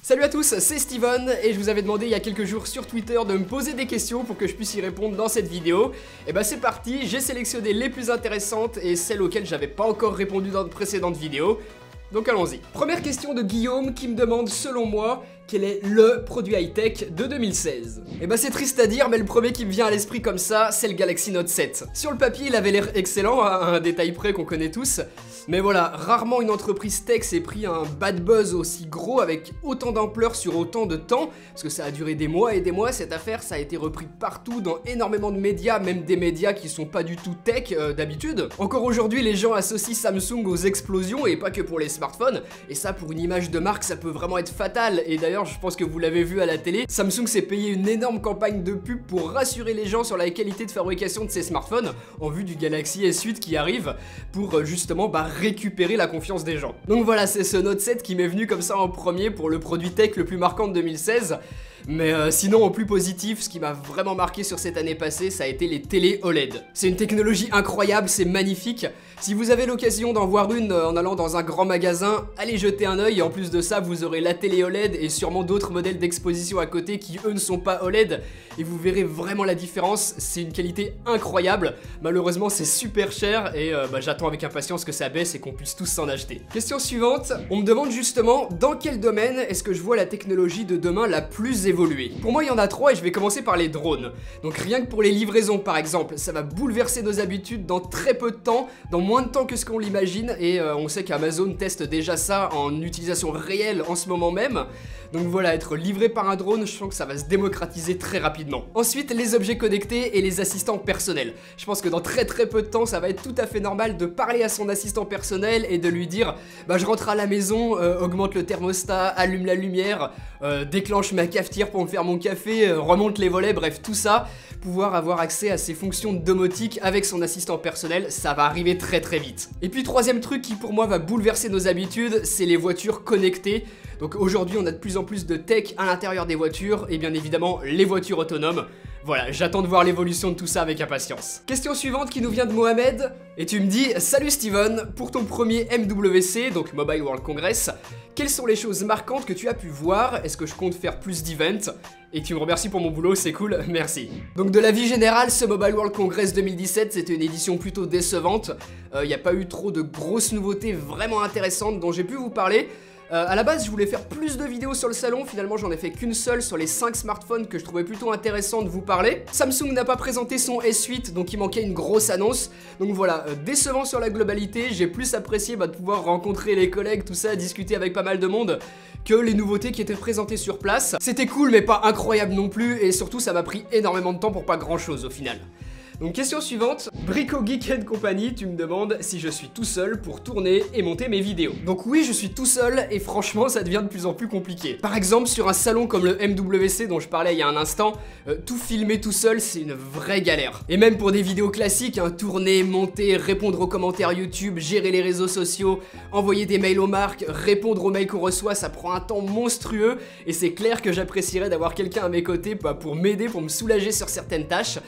Salut à tous, c'est Steven et je vous avais demandé il y a quelques jours sur Twitter de me poser des questions pour que je puisse y répondre dans cette vidéo. Et bah c'est parti, j'ai sélectionné les plus intéressantes et celles auxquelles j'avais pas encore répondu dans de précédentes vidéos. Donc allons-y. Première question de Guillaume qui me demande selon moi quel est le produit high-tech de 2016. Et bah c'est triste à dire mais le premier qui me vient à l'esprit comme ça c'est le Galaxy Note 7. Sur le papier il avait l'air excellent à un détail près qu'on connaît tous. Mais voilà, rarement une entreprise tech s'est pris un bad buzz aussi gros avec autant d'ampleur sur autant de temps, parce que ça a duré des mois et des mois cette affaire, ça a été repris partout dans énormément de médias, même des médias qui sont pas du tout tech d'habitude. Encore aujourd'hui les gens associent Samsung aux explosions et pas que pour les smartphones, et ça pour une image de marque ça peut vraiment être fatal, et d'ailleurs je pense que vous l'avez vu à la télé, Samsung s'est payé une énorme campagne de pub pour rassurer les gens sur la qualité de fabrication de ses smartphones, en vue du Galaxy S8 qui arrive, pour justement récupérer la confiance des gens. Donc voilà, c'est ce Note 7 qui m'est venu comme ça en premier pour le produit tech le plus marquant de 2016. Mais sinon en plus positif, ce qui m'a vraiment marqué sur cette année passée, ça a été les télé OLED. C'est une technologie incroyable, c'est magnifique. Si vous avez l'occasion d'en voir une en allant dans un grand magasin, allez jeter un œil, et en plus de ça vous aurez la télé OLED et sûrement d'autres modèles d'exposition à côté qui eux ne sont pas OLED, et vous verrez vraiment la différence, c'est une qualité incroyable. Malheureusement c'est super cher et j'attends avec impatience que ça baisse et qu'on puisse tous s'en acheter. Question suivante, on me demande justement dans quel domaine est-ce que je vois la technologie de demain la plus évoluer. Pour moi il y en a trois et je vais commencer par les drones. Donc rien que pour les livraisons par exemple, ça va bouleverser nos habitudes dans très peu de temps, dans moins de temps que ce qu'on l'imagine, et on sait qu'Amazon teste déjà ça en utilisation réelle en ce moment même. Donc voilà, être livré par un drone, je sens que ça va se démocratiser très rapidement. Ensuite, les objets connectés et les assistants personnels. Je pense que dans très peu de temps, ça va être tout à fait normal de parler à son assistant personnel et de lui dire bah je rentre à la maison, augmente le thermostat, allume la lumière, déclenche ma cafetière pour me faire mon café, remonte les volets, bref tout ça. Pouvoir avoir accès à ces fonctions de domotique avec son assistant personnel, ça va arriver très vite. Et puis troisième truc qui pour moi va bouleverser nos habitudes, c'est les voitures connectées. Donc aujourd'hui on a de plus en plus de tech à l'intérieur des voitures et bien évidemment les voitures autonomes. Voilà, j'attends de voir l'évolution de tout ça avec impatience. Question suivante qui nous vient de Mohamed, et tu me dis « Salut Steven, pour ton premier MWC, donc Mobile World Congress, quelles sont les choses marquantes que tu as pu voir? Est-ce que je compte faire plus d'events ?» Et tu me remercies pour mon boulot, c'est cool, merci. Donc de la vie générale, ce Mobile World Congress 2017, c'était une édition plutôt décevante. Il n'y a pas eu trop de grosses nouveautés vraiment intéressantes dont j'ai pu vous parler. À la base je voulais faire plus de vidéos sur le salon, finalement j'en ai fait qu'une seule sur les 5 smartphones que je trouvais plutôt intéressant de vous parler. Samsung n'a pas présenté son S8 donc il manquait une grosse annonce. Donc voilà, décevant sur la globalité, j'ai plus apprécié de pouvoir rencontrer les collègues, tout ça, discuter avec pas mal de monde que les nouveautés qui étaient présentées sur place. C'était cool mais pas incroyable non plus et surtout ça m'a pris énormément de temps pour pas grand chose au final. Donc question suivante, Brico Geek & Company, tu me demandes si je suis tout seul pour tourner et monter mes vidéos. Donc oui, je suis tout seul et franchement ça devient de plus en plus compliqué. Par exemple sur un salon comme le MWC dont je parlais il y a un instant, tout filmer tout seul c'est une vraie galère. Et même pour des vidéos classiques, tourner, monter, répondre aux commentaires YouTube, gérer les réseaux sociaux, envoyer des mails aux marques, répondre aux mails qu'on reçoit, ça prend un temps monstrueux et c'est clair que j'apprécierais d'avoir quelqu'un à mes côtés pour m'aider, pour me soulager sur certaines tâches.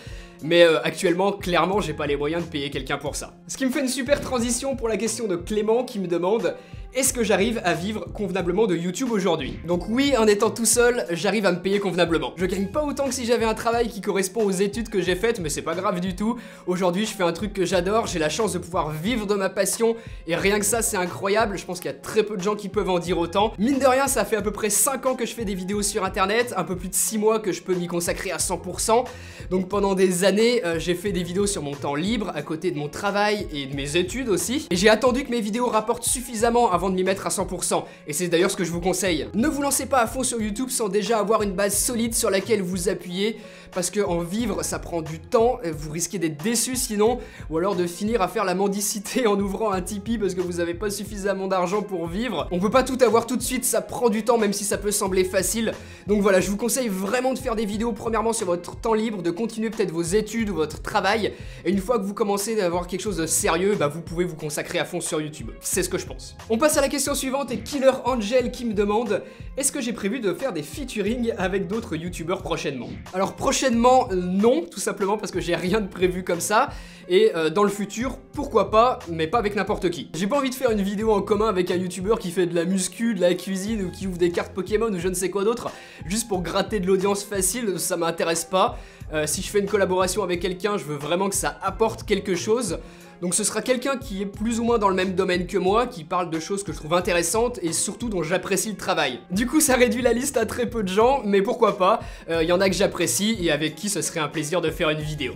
Mais actuellement, clairement, j'ai pas les moyens de payer quelqu'un pour ça. Ce qui me fait une super transition pour la question de Clément qui me demande est-ce que j'arrive à vivre convenablement de YouTube aujourd'hui? Donc oui, en étant tout seul, j'arrive à me payer convenablement. Je gagne pas autant que si j'avais un travail qui correspond aux études que j'ai faites, mais c'est pas grave du tout. Aujourd'hui, je fais un truc que j'adore, j'ai la chance de pouvoir vivre de ma passion, et rien que ça, c'est incroyable. Je pense qu'il y a très peu de gens qui peuvent en dire autant. Mine de rien, ça fait à peu près 5 ans que je fais des vidéos sur internet, un peu plus de 6 mois que je peux m'y consacrer à 100%. Donc pendant des années, j'ai fait des vidéos sur mon temps libre, à côté de mon travail et de mes études aussi. Et j'ai attendu que mes vidéos rapportent suffisamment avant de m'y mettre à 100%, et c'est d'ailleurs ce que je vous conseille. Ne vous lancez pas à fond sur YouTube sans déjà avoir une base solide sur laquelle vous appuyer, parce que en vivre ça prend du temps, vous risquez d'être déçu sinon, ou alors de finir à faire la mendicité en ouvrant un Tipeee parce que vous avez pas suffisamment d'argent pour vivre. On peut pas tout avoir tout de suite, ça prend du temps même si ça peut sembler facile. Donc voilà, je vous conseille vraiment de faire des vidéos premièrement sur votre temps libre, de continuer peut-être vos études ou votre travail, et une fois que vous commencez à avoir quelque chose de sérieux, vous pouvez vous consacrer à fond sur YouTube. C'est ce que je pense. On passe passe à la question suivante et Killer Angel qui me demande: est-ce que j'ai prévu de faire des featuring avec d'autres youtubeurs prochainement? Alors prochainement, non, tout simplement parce que j'ai rien de prévu comme ça. Et dans le futur, pourquoi pas, mais pas avec n'importe qui. J'ai pas envie de faire une vidéo en commun avec un youtubeur qui fait de la muscu, de la cuisine ou qui ouvre des cartes Pokémon ou je ne sais quoi d'autre, juste pour gratter de l'audience facile, ça m'intéresse pas. Si je fais une collaboration avec quelqu'un, je veux vraiment que ça apporte quelque chose. Donc ce sera quelqu'un qui est plus ou moins dans le même domaine que moi, qui parle de choses que je trouve intéressantes et surtout dont j'apprécie le travail. Du coup ça réduit la liste à très peu de gens, mais pourquoi pas, y en a que j'apprécie et avec qui ce serait un plaisir de faire une vidéo.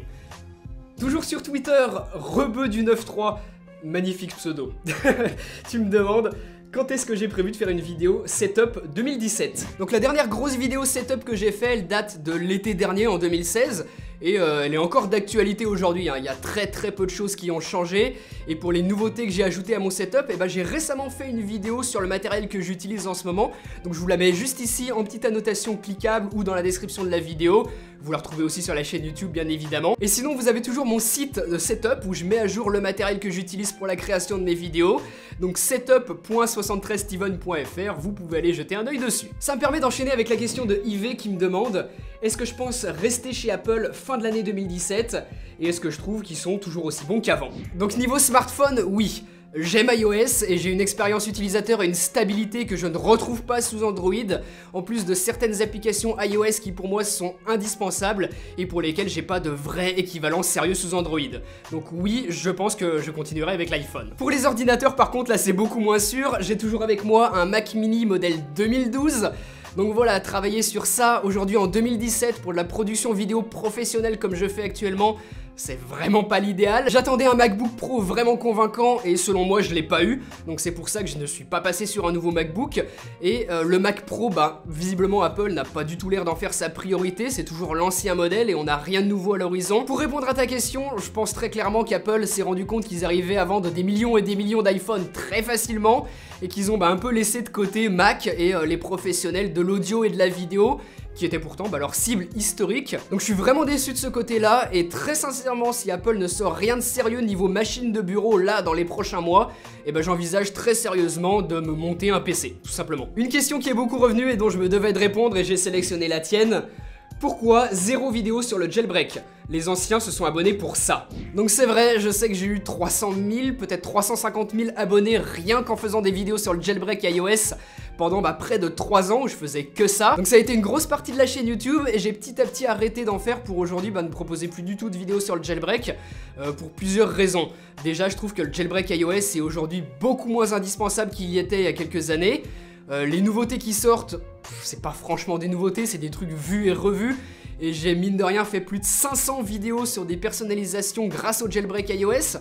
Toujours sur Twitter, Rebeu du 9-3, magnifique pseudo. Tu me demandes quand est-ce que j'ai prévu de faire une vidéo setup 2017. Donc la dernière grosse vidéo setup que j'ai fait, elle date de l'été dernier en 2016. Et elle est encore d'actualité aujourd'hui, hein. Il y a très peu de choses qui ont changé. Et pour les nouveautés que j'ai ajoutées à mon setup, j'ai récemment fait une vidéo sur le matériel que j'utilise en ce moment. Donc je vous la mets juste ici en petite annotation cliquable ou dans la description de la vidéo. Vous la retrouvez aussi sur la chaîne YouTube bien évidemment. Et sinon vous avez toujours mon site de setup où je mets à jour le matériel que j'utilise pour la création de mes vidéos. Donc setup.73steven.fr, vous pouvez aller jeter un œil dessus. Ça me permet d'enchaîner avec la question de Yves qui me demande: est-ce que je pense rester chez Apple fin de l'année 2017? Et est-ce que je trouve qu'ils sont toujours aussi bons qu'avant? Donc niveau smartphone, oui. J'aime iOS et j'ai une expérience utilisateur et une stabilité que je ne retrouve pas sous Android, en plus de certaines applications iOS qui pour moi sont indispensables et pour lesquelles j'ai pas de vrai équivalent sérieux sous Android. Donc oui, je pense que je continuerai avec l'iPhone. Pour les ordinateurs par contre, là c'est beaucoup moins sûr, j'ai toujours avec moi un Mac Mini modèle 2012. Donc voilà, travailler sur ça aujourd'hui en 2017 pour de la production vidéo professionnelle comme je fais actuellement, c'est vraiment pas l'idéal. J'attendais un MacBook Pro vraiment convaincant et selon moi je l'ai pas eu. Donc c'est pour ça que je ne suis pas passé sur un nouveau MacBook. Et le Mac Pro, visiblement Apple n'a pas du tout l'air d'en faire sa priorité. C'est toujours l'ancien modèle et on n'a rien de nouveau à l'horizon. Pour répondre à ta question, je pense très clairement qu'Apple s'est rendu compte qu'ils arrivaient à vendre des millions et des millions d'iPhone très facilement. Et qu'ils ont un peu laissé de côté Mac et les professionnels de l'audio et de la vidéo, qui étaient pourtant leur cible historique. Donc je suis vraiment déçu de ce côté-là, et très sincèrement, si Apple ne sort rien de sérieux niveau machine de bureau là dans les prochains mois, j'envisage très sérieusement de me monter un PC, tout simplement. Une question qui est beaucoup revenue et dont je me devais de répondre et j'ai sélectionné la tienne. Pourquoi 0 vidéo sur le jailbreak? Les anciens se sont abonnés pour ça. Donc c'est vrai, je sais que j'ai eu 300 000, peut-être 350 000 abonnés rien qu'en faisant des vidéos sur le jailbreak iOS pendant près de 3 ans où je faisais que ça. Donc ça a été une grosse partie de la chaîne YouTube et j'ai petit à petit arrêté d'en faire pour aujourd'hui ne proposer plus du tout de vidéos sur le jailbreak pour plusieurs raisons. Déjà, je trouve que le jailbreak iOS est aujourd'hui beaucoup moins indispensable qu'il y était il y a quelques années. Les nouveautés qui sortent, c'est pas franchement des nouveautés, c'est des trucs vus et revus. Et j'ai mine de rien fait plus de 500 vidéos sur des personnalisations grâce au jailbreak iOS.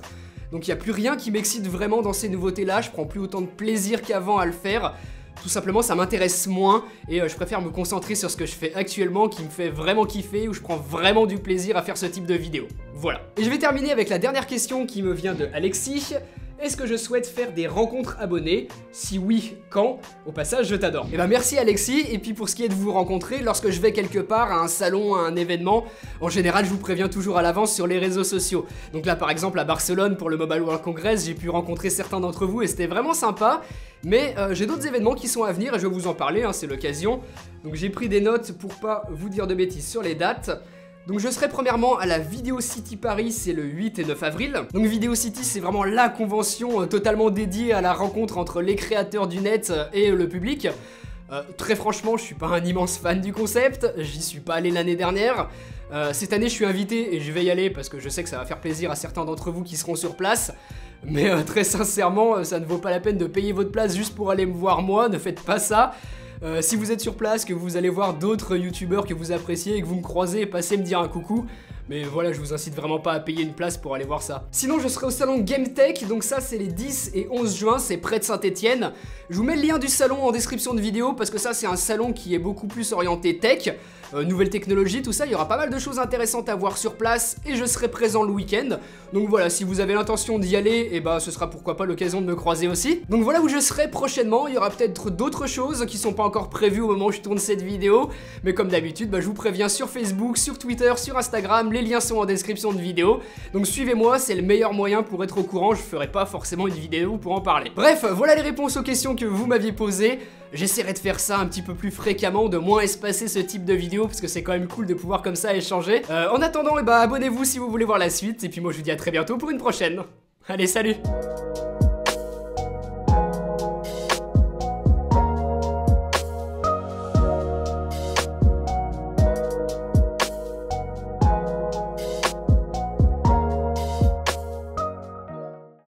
Donc il n'y a plus rien qui m'excite vraiment dans ces nouveautés-là, je prends plus autant de plaisir qu'avant à le faire. Tout simplement, ça m'intéresse moins et je préfère me concentrer sur ce que je fais actuellement qui me fait vraiment kiffer, où je prends vraiment du plaisir à faire ce type de vidéo. Voilà. Et je vais terminer avec la dernière question qui me vient de Alexis. Est-ce que je souhaite faire des rencontres abonnés? Si oui, quand? Au passage, je t'adore. Merci Alexis, et puis pour ce qui est de vous rencontrer, lorsque je vais quelque part, à un salon, à un événement, en général je vous préviens toujours à l'avance sur les réseaux sociaux. Donc là par exemple à Barcelone pour le Mobile World Congress, j'ai pu rencontrer certains d'entre vous et c'était vraiment sympa. Mais j'ai d'autres événements qui sont à venir et je vais vous en parler, c'est l'occasion. Donc j'ai pris des notes pour pas vous dire de bêtises sur les dates. Donc je serai premièrement à la Video City Paris, c'est le 8 et 9 avril. Donc Video City, c'est vraiment la convention totalement dédiée à la rencontre entre les créateurs du net et le public. Très franchement, je suis pas un immense fan du concept, j'y suis pas allé l'année dernière. Cette année, je suis invité et je vais y aller parce que je sais que ça va faire plaisir à certains d'entre vous qui seront sur place. Mais très sincèrement, ça ne vaut pas la peine de payer votre place juste pour aller me voir moi, ne faites pas ça. Si vous êtes sur place, que vous allez voir d'autres youtubeurs que vous appréciez et que vous me croisez, passez me dire un coucou. Mais voilà, je vous incite vraiment pas à payer une place pour aller voir ça. Sinon, je serai au salon Game Tech, donc ça c'est les 10 et 11 juin, c'est près de Saint-Etienne. Je vous mets le lien du salon en description de vidéo parce que ça c'est un salon qui est beaucoup plus orienté tech, nouvelles technologies, tout ça. Il y aura pas mal de choses intéressantes à voir sur place et je serai présent le week-end. Donc voilà, si vous avez l'intention d'y aller, et ce sera pourquoi pas l'occasion de me croiser aussi. Donc voilà où je serai prochainement. Il y aura peut-être d'autres choses qui sont pas encore prévues au moment où je tourne cette vidéo, mais comme d'habitude, je vous préviens sur Facebook, sur Twitter, sur Instagram, les liens sont en description de vidéo. Donc suivez-moi, c'est le meilleur moyen pour être au courant, je ferai pas forcément une vidéo pour en parler. Bref, voilà les réponses aux questions que vous m'aviez posées. J'essaierai de faire ça un petit peu plus fréquemment, de moins espacer ce type de vidéo, parce que c'est quand même cool de pouvoir comme ça échanger. En attendant, abonnez-vous si vous voulez voir la suite, et puis moi je vous dis à très bientôt pour une prochaine. Allez, salut!